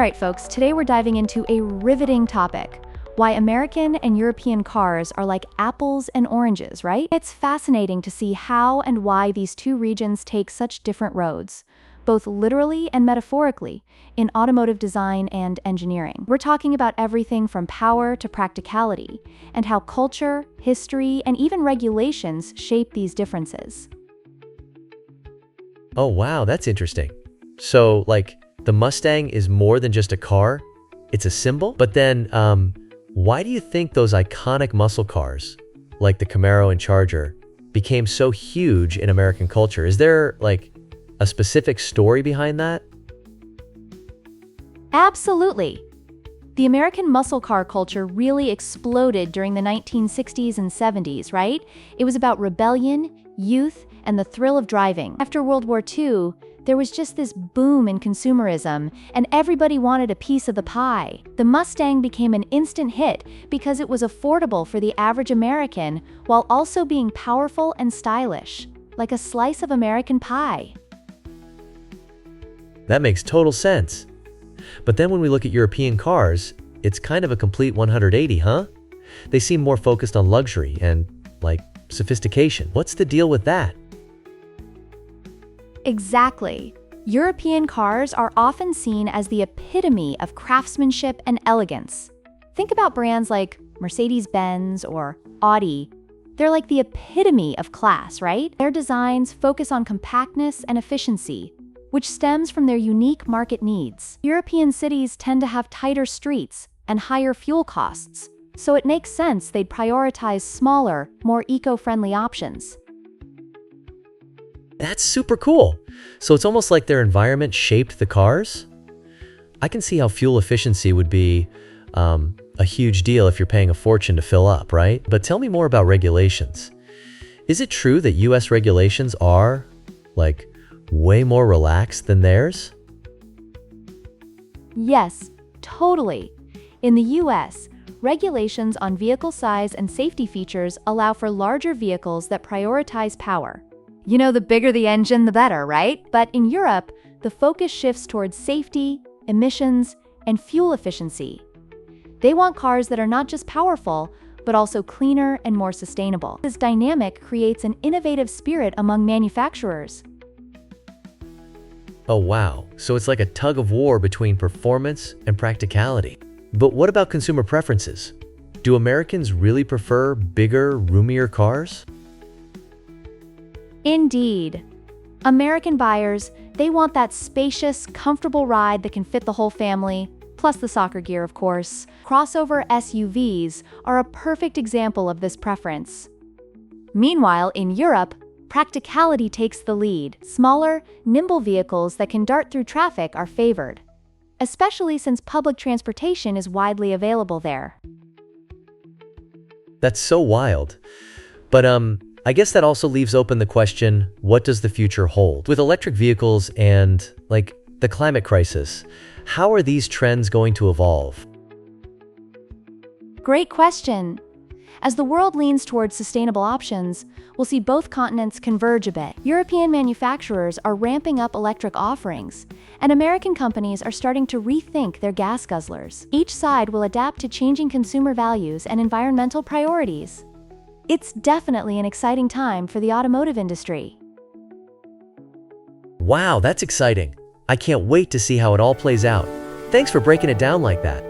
Alright folks, today we're diving into a riveting topic. Why American and European cars are like apples and oranges, right? It's fascinating to see how and why these two regions take such different roads, both literally and metaphorically, in automotive design and engineering. We're talking about everything from power to practicality, and how culture, history, and even regulations shape these differences. Oh wow, that's interesting. So, the Mustang is more than just a car, it's a symbol? But then, why do you think those iconic muscle cars, like the Camaro and Charger, became so huge in American culture? Is there, a specific story behind that? Absolutely. The American muscle car culture really exploded during the 1960s and 70s, right? It was about rebellion, youth, and the thrill of driving. After World War II, there was just this boom in consumerism, and everybody wanted a piece of the pie. The Mustang became an instant hit because it was affordable for the average American while also being powerful and stylish, like a slice of American pie. That makes total sense. But then when we look at European cars, it's kind of a complete 180, huh? They seem more focused on luxury and, sophistication. What's the deal with that? Exactly. European cars are often seen as the epitome of craftsmanship and elegance. Think about brands like Mercedes-Benz or Audi. They're like the epitome of class, right? Their designs focus on compactness and efficiency, which stems from their unique market needs. European cities tend to have tighter streets and higher fuel costs, so it makes sense they'd prioritize smaller, more eco-friendly options. That's super cool. So it's almost like their environment shaped the cars? I can see how fuel efficiency would be a huge deal if you're paying a fortune to fill up, right? But tell me more about regulations. Is it true that US regulations are, way more relaxed than theirs? Yes, totally. In the US, regulations on vehicle size and safety features allow for larger vehicles that prioritize power. You know, the bigger the engine, the better, right? But in Europe, the focus shifts towards safety, emissions, and fuel efficiency. They want cars that are not just powerful, but also cleaner and more sustainable. This dynamic creates an innovative spirit among manufacturers. Oh wow, so it's like a tug of war between performance and practicality. But what about consumer preferences? Do Americans really prefer bigger, roomier cars? Indeed. American buyers, they want that spacious, comfortable ride that can fit the whole family, plus the soccer gear, of course. Crossover SUVs are a perfect example of this preference. Meanwhile, in Europe, practicality takes the lead. Smaller, nimble vehicles that can dart through traffic are favored, especially since public transportation is widely available there. That's so wild. But I guess that also leaves open the question, what does the future hold? With electric vehicles and, the climate crisis, how are these trends going to evolve? Great question. As the world leans towards sustainable options, we'll see both continents converge a bit. European manufacturers are ramping up electric offerings, and American companies are starting to rethink their gas guzzlers. Each side will adapt to changing consumer values and environmental priorities. It's definitely an exciting time for the automotive industry. Wow, that's exciting. I can't wait to see how it all plays out. Thanks for breaking it down like that.